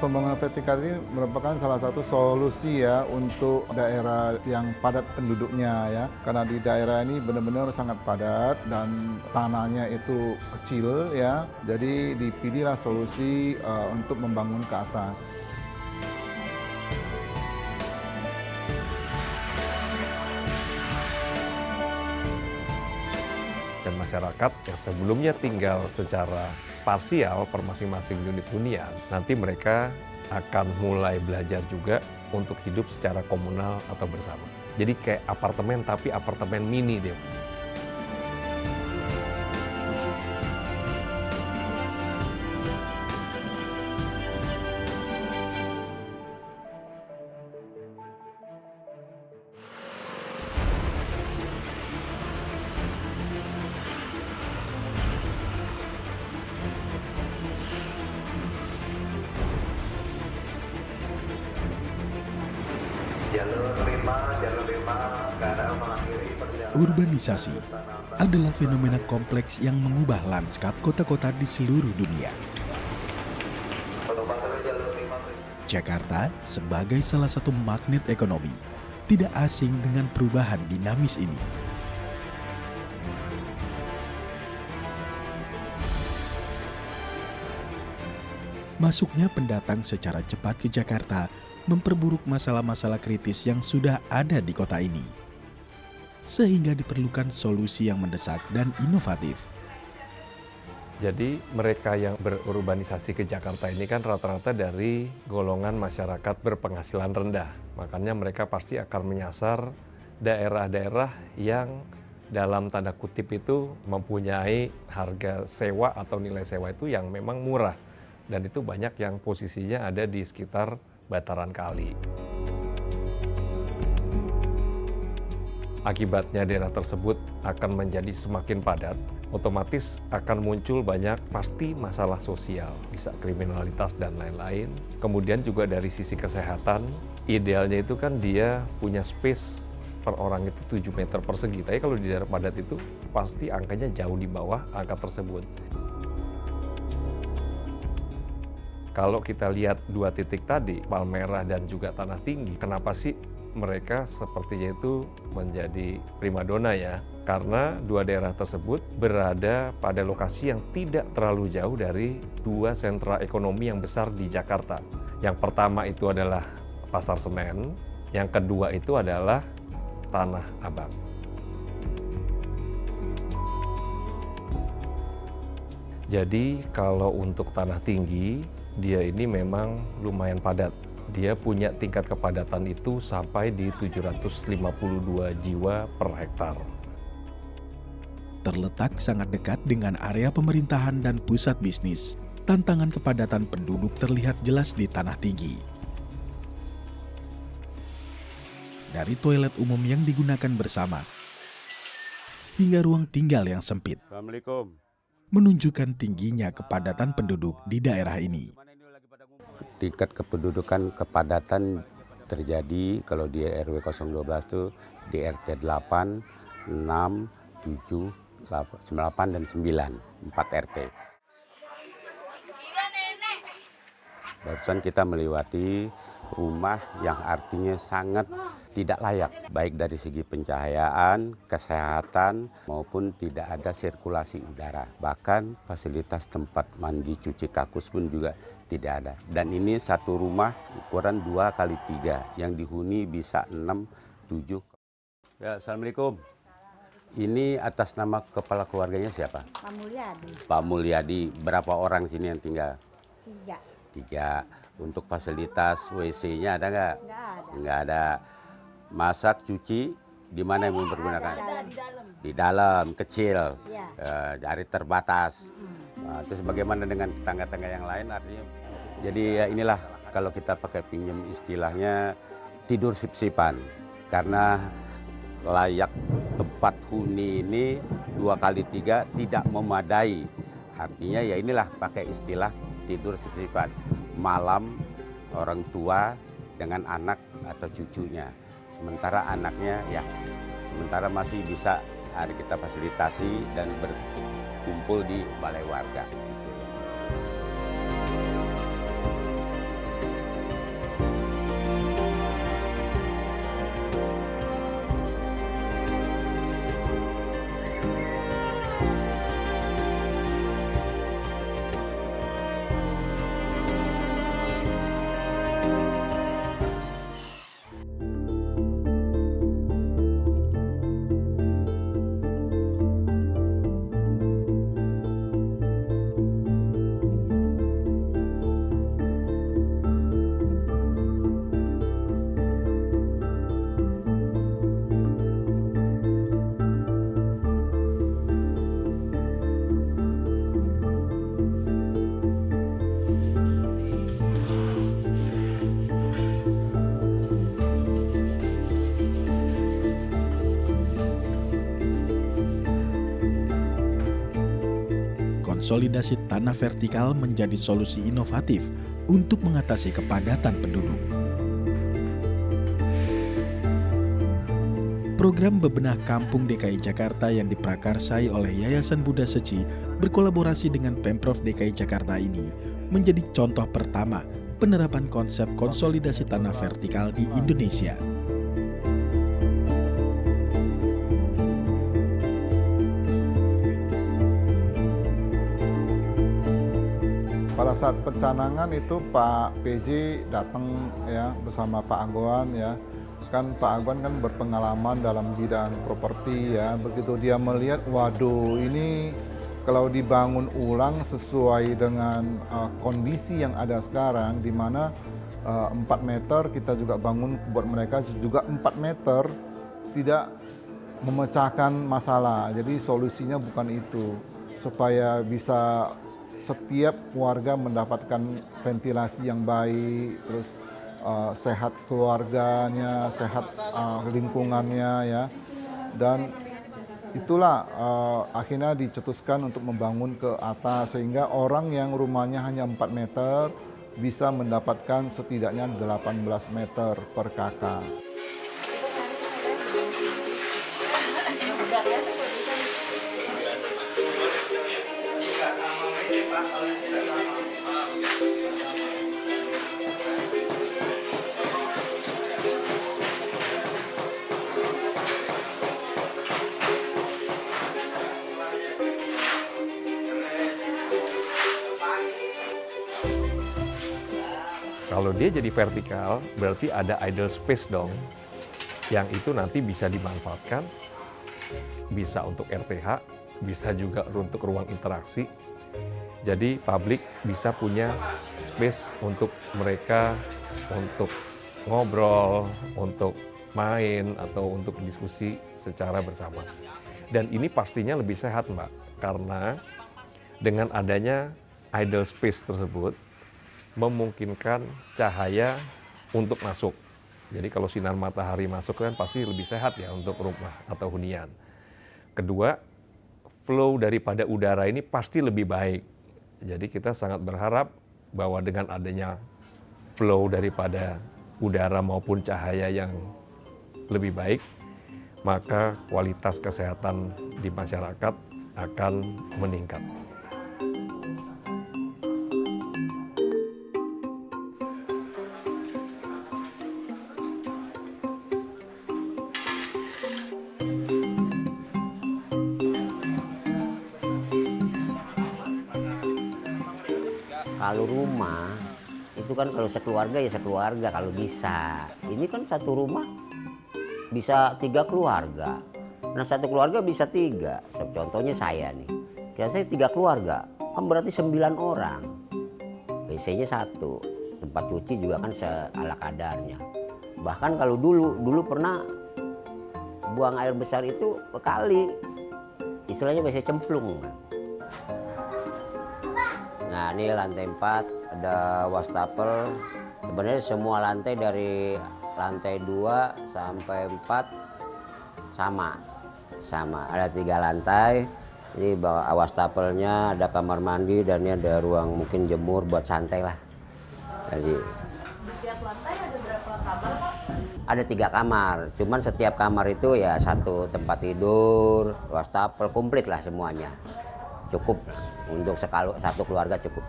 pembangunan vertikal ini merupakan salah satu solusi ya untuk daerah yang padat penduduknya ya. Karena di daerah ini benar-benar sangat padat dan tanahnya itu kecil ya. Jadi dipilihlah solusi untuk membangun ke atas. Dan masyarakat yang sebelumnya tinggal secara parsial per masing-masing unit hunian, nanti mereka akan mulai belajar juga untuk hidup secara komunal atau bersama. Jadi kayak apartemen tapi apartemen mini deh. Urbanisasi adalah fenomena kompleks yang mengubah lanskap kota-kota di seluruh dunia. Jakarta sebagai salah satu magnet ekonomi tidak asing dengan perubahan dinamis ini. Masuknya pendatang secara cepat ke Jakarta memperburuk masalah-masalah kritis yang sudah ada di kota ini. Sehingga diperlukan solusi yang mendesak dan inovatif. Jadi mereka yang berurbanisasi ke Jakarta ini kan rata-rata dari golongan masyarakat berpenghasilan rendah. Makanya mereka pasti akan menyasar daerah-daerah yang dalam tanda kutip itu mempunyai harga sewa atau nilai sewa itu yang memang murah. Dan itu banyak yang posisinya ada di sekitar bantaran kali. Akibatnya daerah tersebut akan menjadi semakin padat, otomatis akan muncul banyak pasti masalah sosial, bisa kriminalitas dan lain-lain. Kemudian juga dari sisi kesehatan, idealnya itu kan dia punya space per orang itu 7 meter persegi. Tapi kalau di daerah padat itu pasti angkanya jauh di bawah angka tersebut. Kalau kita lihat dua titik tadi, Palmerah dan juga Tanah Tinggi, kenapa sih mereka sepertinya itu menjadi primadona ya? Karena dua daerah tersebut berada pada lokasi yang tidak terlalu jauh dari dua sentra ekonomi yang besar di Jakarta. Yang pertama itu adalah Pasar Senen, yang kedua itu adalah Tanah Abang. Jadi kalau untuk Tanah Tinggi, dia ini memang lumayan padat. Dia punya tingkat kepadatan itu sampai di 752 jiwa per hektar. Terletak sangat dekat dengan area pemerintahan dan pusat bisnis, tantangan kepadatan penduduk terlihat jelas di Tanah Tinggi. Dari toilet umum yang digunakan bersama, hingga ruang tinggal yang sempit. Assalamualaikum. Menunjukkan tingginya kepadatan penduduk di daerah ini. Tingkat kependudukan kepadatan terjadi kalau di RW 012 itu di RT 8, 6, 7, 8, dan 9, 4 RT. Barusan kita melewati rumah yang artinya sangat tidak layak, baik dari segi pencahayaan, kesehatan, maupun tidak ada sirkulasi udara. Bahkan fasilitas tempat mandi cuci kakus pun juga tidak ada. Dan ini satu rumah ukuran 2x3, yang dihuni bisa 6, 7. Ya, Assalamualaikum. Ini atas nama kepala keluarganya siapa? Pak Mulyadi. Pak Mulyadi. Berapa orang sini yang tinggal? 3. 3. Untuk fasilitas WC-nya ada nggak? Nggak ada. Nggak ada. Masak, cuci, di mana yang mempergunakan? Di dalam, kecil, Ya. dari terbatas. Nah, terus bagaimana dengan tetangga-tetangga yang lain artinya? Jadi ya inilah kalau kita pakai pinjam istilahnya tidur sip-sipan. Karena layak tempat huni ini 2x3 tidak memadai. Artinya ya inilah pakai istilah tidur sip-sipan. Malam orang tua dengan anak atau cucunya. Sementara anaknya ya sementara masih bisa kita fasilitasi dan berkumpul di balai warga. konsolidasi tanah vertikal menjadi solusi inovatif untuk mengatasi kepadatan penduduk. Program Bebenah Kampung DKI Jakarta yang diprakarsai oleh Yayasan Buddha Seci berkolaborasi dengan Pemprov DKI Jakarta ini menjadi contoh pertama penerapan konsep konsolidasi tanah vertikal di Indonesia. Pada saat pencanangan itu Pak PJ datang ya bersama Pak Aguan ya. Kan Pak Aguan kan berpengalaman dalam bidang properti ya. Begitu dia melihat, waduh ini kalau dibangun ulang sesuai dengan kondisi yang ada sekarang, di mana 4 meter kita juga bangun buat mereka juga 4 meter tidak memecahkan masalah. Jadi solusinya bukan itu, supaya bisa setiap warga mendapatkan ventilasi yang baik, terus sehat keluarganya, sehat lingkungannya ya, dan itulah akhirnya dicetuskan untuk membangun ke atas sehingga orang yang rumahnya hanya 4 meter bisa mendapatkan setidaknya 18 meter per kakak. Kalau dia jadi vertikal, berarti ada idle space dong, yang itu nanti bisa dimanfaatkan, bisa untuk RTH, bisa juga untuk ruang interaksi. Jadi publik bisa punya space untuk mereka, untuk ngobrol, untuk main, atau untuk diskusi secara bersama. Dan ini pastinya lebih sehat, Mbak, karena dengan adanya idle space tersebut, memungkinkan cahaya untuk masuk. Jadi kalau sinar matahari masuk kan pasti lebih sehat ya untuk rumah atau hunian. Kedua, flow daripada udara ini pasti lebih baik. Jadi kita sangat berharap bahwa dengan adanya flow daripada udara maupun cahaya yang lebih baik, maka kualitas kesehatan di masyarakat akan meningkat. Kalau rumah itu kan kalau sekeluarga ya sekeluarga kalau bisa. Ini kan satu rumah bisa 3 keluarga. Nah 1 keluarga bisa 3. Contohnya saya nih. Kayak saya 3 keluarga, kan berarti 9 orang. WC-nya 1, tempat cuci juga kan ala kadarnya. Bahkan kalau dulu pernah buang air besar itu ke kali. Istilahnya WC cemplung. Nah ini lantai 4 ada wastafel. Sebenarnya semua lantai dari lantai 2 sampai 4 sama. Ada 3 lantai. Ini wastafelnya, ada kamar mandi, dan ini ada ruang mungkin jemur buat santai lah. Jadi di tiap lantai ada berapa kamar, Pak? Ada 3 kamar. Cuman setiap kamar itu ya 1 tempat tidur, wastafel, komplit lah semuanya. Cukup untuk 1 keluarga cukup.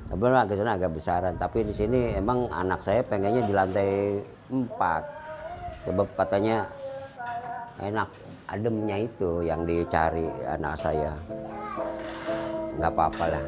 Sebenarnya agak besaran, tapi di sini emang anak saya pengennya di lantai 4. Sebab katanya enak, ademnya itu yang dicari anak saya. Nggak apa-apa lah.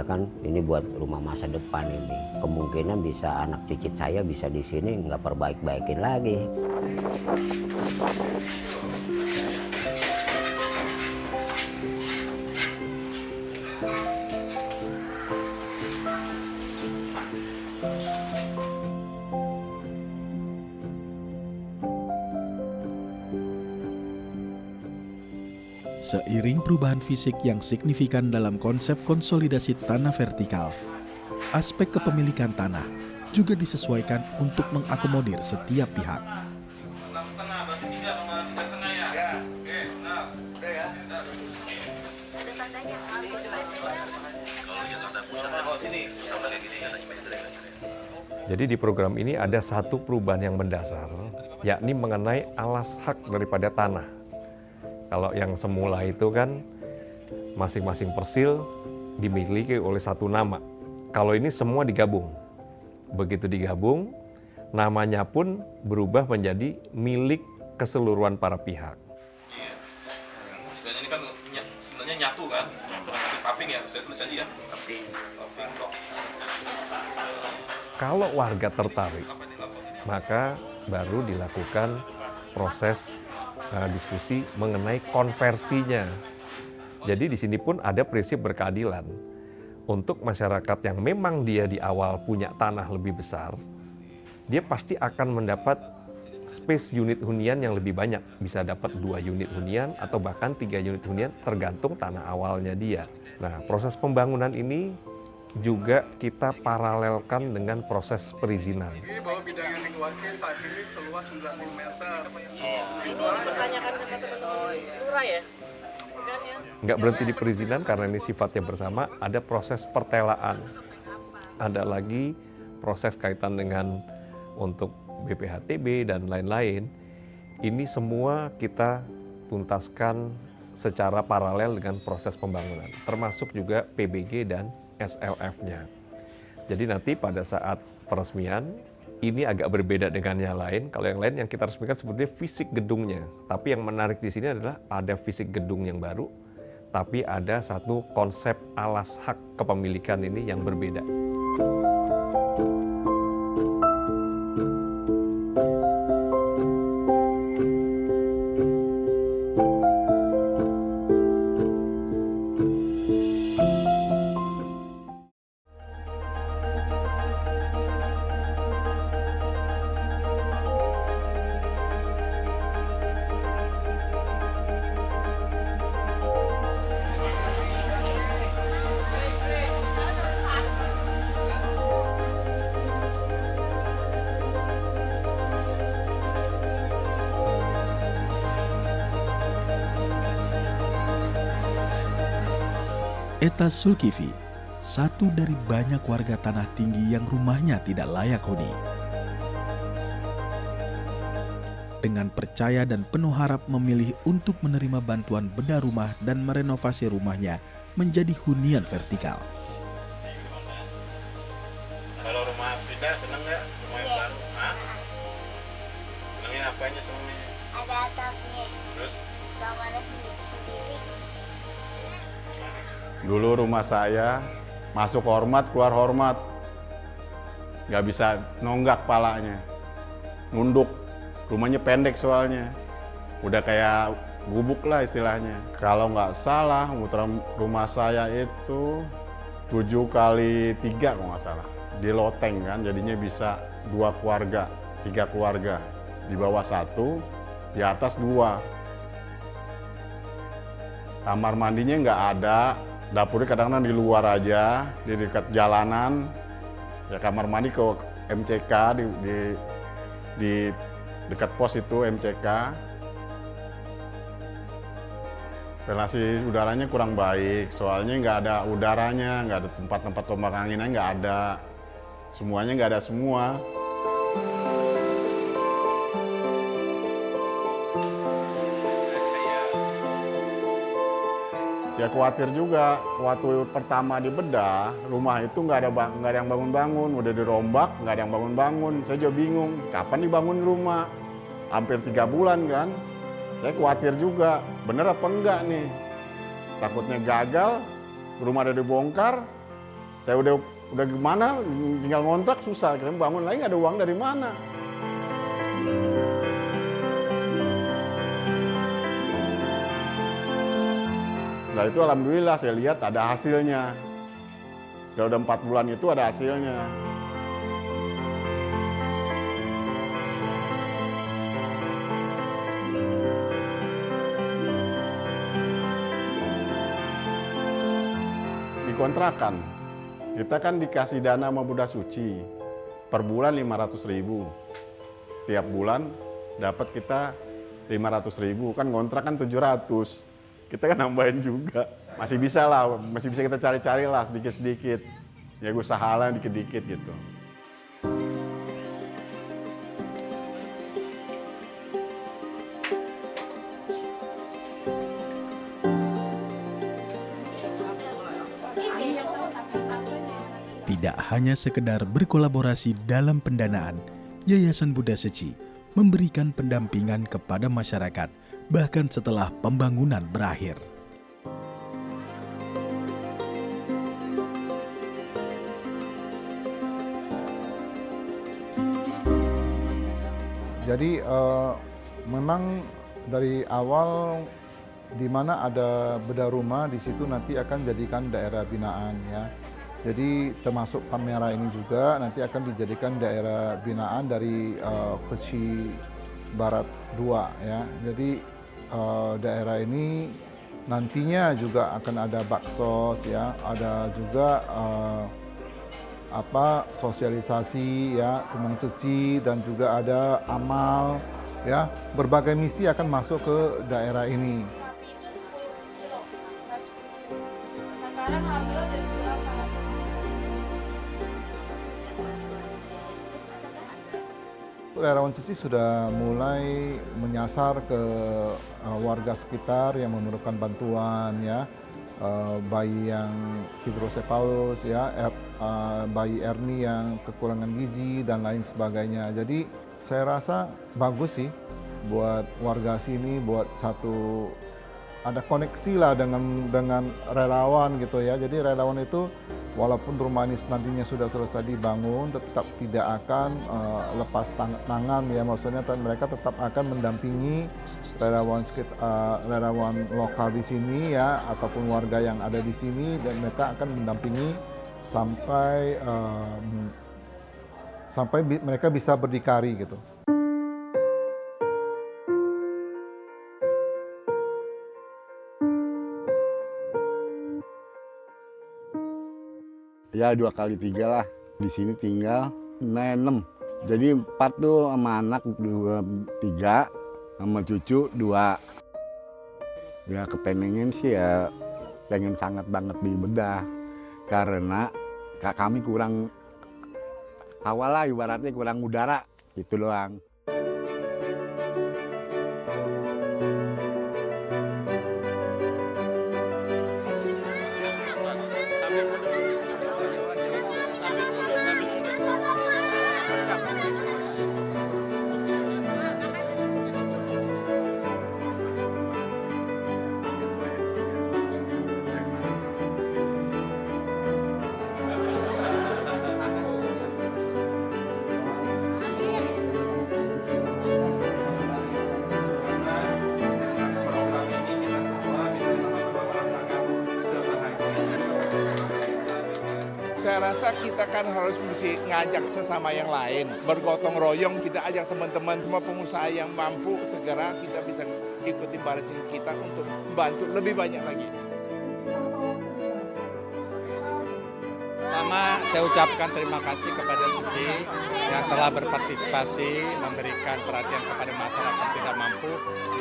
Kan ini buat rumah masa depan ini. Kemungkinan bisa anak cucu saya bisa di sini nggak perbaik-baikin lagi. Seiring perubahan fisik yang signifikan dalam konsep konsolidasi tanah vertikal, aspek kepemilikan tanah juga disesuaikan untuk mengakomodir setiap pihak. Jadi di program ini ada satu perubahan yang mendasar, yakni mengenai alas hak daripada tanah. Kalau yang semula itu kan masing-masing persil dimiliki oleh satu nama. Kalau ini semua digabung. Begitu digabung, namanya pun berubah menjadi milik keseluruhan para pihak. Iya. Istilahnya ini kan sebenarnya nyatu kan? Seperti paving ya, saya tulis aja ya. Paving blok. Kalau warga tertarik, maka baru dilakukan proses diskusi mengenai konversinya. Jadi di sini pun ada prinsip berkeadilan. Untuk masyarakat yang memang dia di awal punya tanah lebih besar, dia pasti akan mendapat space unit hunian yang lebih banyak. Bisa dapat 2 unit hunian atau bahkan 3 unit hunian tergantung tanah awalnya dia. Nah, proses pembangunan ini juga kita paralelkan dengan proses perizinan. Ini bahwa bidang yang dikuasai saat ini seluas 90 meter. Ini pertanyakan ke teman-teman lurah ya? Bukan ya? Nggak berhenti di perizinan karena ini sifatnya bersama, ada proses pertelaan. Ada lagi proses kaitan dengan untuk BPHTB dan lain-lain. Ini semua kita tuntaskan secara paralel dengan proses pembangunan, termasuk juga PBG dan SLF-nya. Jadi nanti pada saat peresmian, ini agak berbeda dengan yang lain. Kalau yang lain yang kita resmikan sebetulnya fisik gedungnya. Tapi yang menarik di sini adalah ada fisik gedung yang baru, tapi ada satu konsep alas hak kepemilikan ini yang berbeda. Eta Zulkifli, satu dari banyak warga Tanah Tinggi yang rumahnya tidak layak huni. Dengan percaya dan penuh harap memilih untuk menerima bantuan bedah rumah dan merenovasi rumahnya menjadi hunian vertikal. Kalau rumah pindah seneng nggak? Rumah yang baru? Hah? Senengnya apanya senengnya? Ada atapnya. Terus? Kamarnya sendiri. Dulu rumah saya masuk hormat, keluar hormat. Nggak bisa nonggak palanya. Nunduk. Rumahnya pendek soalnya. Udah kayak gubuk lah istilahnya. Kalau nggak salah, rumah saya itu 7 kali 3 kalau nggak salah. Di loteng kan, jadinya bisa 2 keluarga, 3 keluarga. Di bawah 1, di atas 2. Kamar mandinya nggak ada. Dapurnya kadang-kadang di luar aja, di dekat jalanan. Ya kamar mandi ke MCK, di dekat pos itu MCK. Ventilasi udaranya kurang baik, soalnya nggak ada udaranya, nggak ada tempat-tempat tombak anginnya, nggak ada. Semuanya nggak ada semua. Ya khawatir juga, waktu pertama dibedah, rumah itu nggak ada yang bangun-bangun, udah dirombak, nggak ada yang bangun-bangun. Saya juga bingung, kapan dibangun rumah? Hampir 3 bulan kan? Saya khawatir juga, bener apa enggak nih? Takutnya gagal, rumah udah dibongkar, saya udah gimana, tinggal ngontrak susah, kira bangun lagi nggak ada uang dari mana? Nah itu alhamdulillah saya lihat ada hasilnya. Sudah 4 bulan itu ada hasilnya. kontrakan. Kita kan dikasih dana sama Buddha Suci. Per bulan 500.000. Setiap bulan dapat kita 500.000. Kan kontrak kan 700. Kita kan nambahin juga. Masih bisa lah, masih bisa kita cari-cari lah sedikit-sedikit. Ya usaha lah dikit-dikit gitu. Tidak hanya sekedar berkolaborasi dalam pendanaan, Yayasan Buddha Seci memberikan pendampingan kepada masyarakat bahkan setelah pembangunan berakhir. Jadi memang dari awal di mana ada bedah rumah, di situ nanti akan jadikan daerah binaan ya. Jadi termasuk Palmerah ini juga nanti akan dijadikan daerah binaan dari Vesi Barat 2 ya. Jadi daerah ini nantinya juga akan ada baksos ya, ada juga sosialisasi ya tentang ceci dan juga ada amal ya, berbagai misi akan masuk ke daerah ini. Sekarang harganya jadi berapa? Relawan Ceci sudah mulai menyasar ke warga sekitar yang memerlukan bantuan ya, bayi yang hidrosefalus ya, bayi Erni yang kekurangan gizi dan lain sebagainya. Jadi saya rasa bagus sih buat warga sini, buat satu ada koneksi lah dengan relawan gitu ya. Jadi relawan itu walaupun rumah ini nantinya sudah selesai dibangun, tetap tidak akan lepas tangan ya. Maksudnya mereka tetap akan mendampingi relawan lokal di sini ya, ataupun warga yang ada di sini, dan mereka akan mendampingi sampai mereka bisa berdikari gitu. Ya 2 kali 3 lah. Di sini tinggal 6. Jadi 4 tuh sama anak 3, sama cucu 2. Ya kepengen sih ya, pengen sangat banget dibedah. Karena kami kurang, awal lah ibaratnya kurang udara, itu doang. Saya rasa kita kan harus mesti ngajak sesama yang lain, bergotong royong, kita ajak teman-teman semua pengusaha yang mampu, segera kita bisa ikuti barisan kita untuk membantu lebih banyak lagi. Pertama, saya ucapkan terima kasih kepada Seci yang telah berpartisipasi memberikan perhatian kepada masyarakat tidak mampu,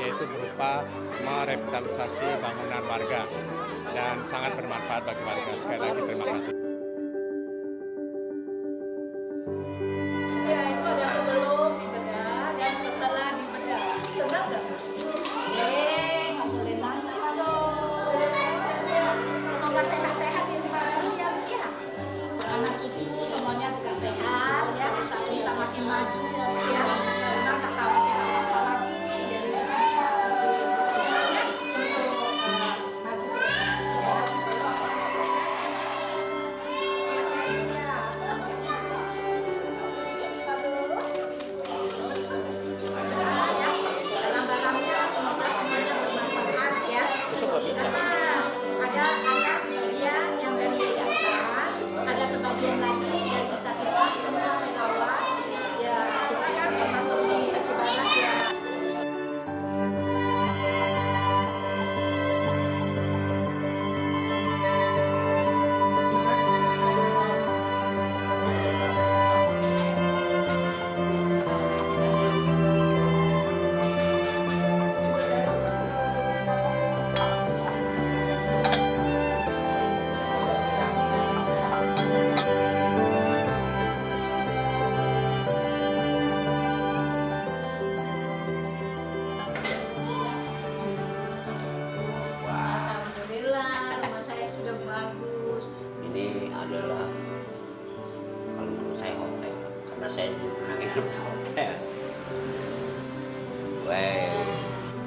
yaitu berupa merevitalisasi bangunan warga, dan sangat bermanfaat bagi warga. Sekali lagi terima kasih. Ya, itu ada sebelum dibedah dan setelah dibedah. Senang nggak? Nggak boleh nangis dong. Semoga sehat-sehat di rumah kalian ya. Anak cucu semuanya juga sehat ya, bisa makin maju ya. Bisa nggak khawatir apa lagi. Jadi kita bisa semangat untuk maju ya.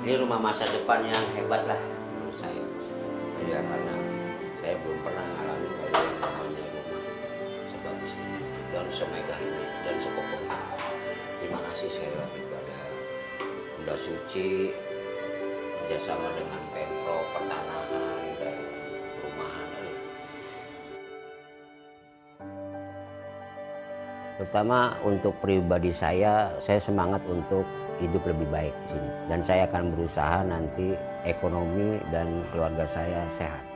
Ini rumah masa depan yang hebat lah menurut saya. Ya karena saya belum pernah ngalamin kalau yang namanya rumah sebagus ini dan semegah ini dan sekokoh ini. Terima kasih sekali lagi kepada Bunda Suci, kerjasama dengan Pemprov, Pertanahan, dan Perumahan. Terutama untuk pribadi saya semangat untuk hidup lebih baik di sini. Dan saya akan berusaha nanti ekonomi dan keluarga saya sehat.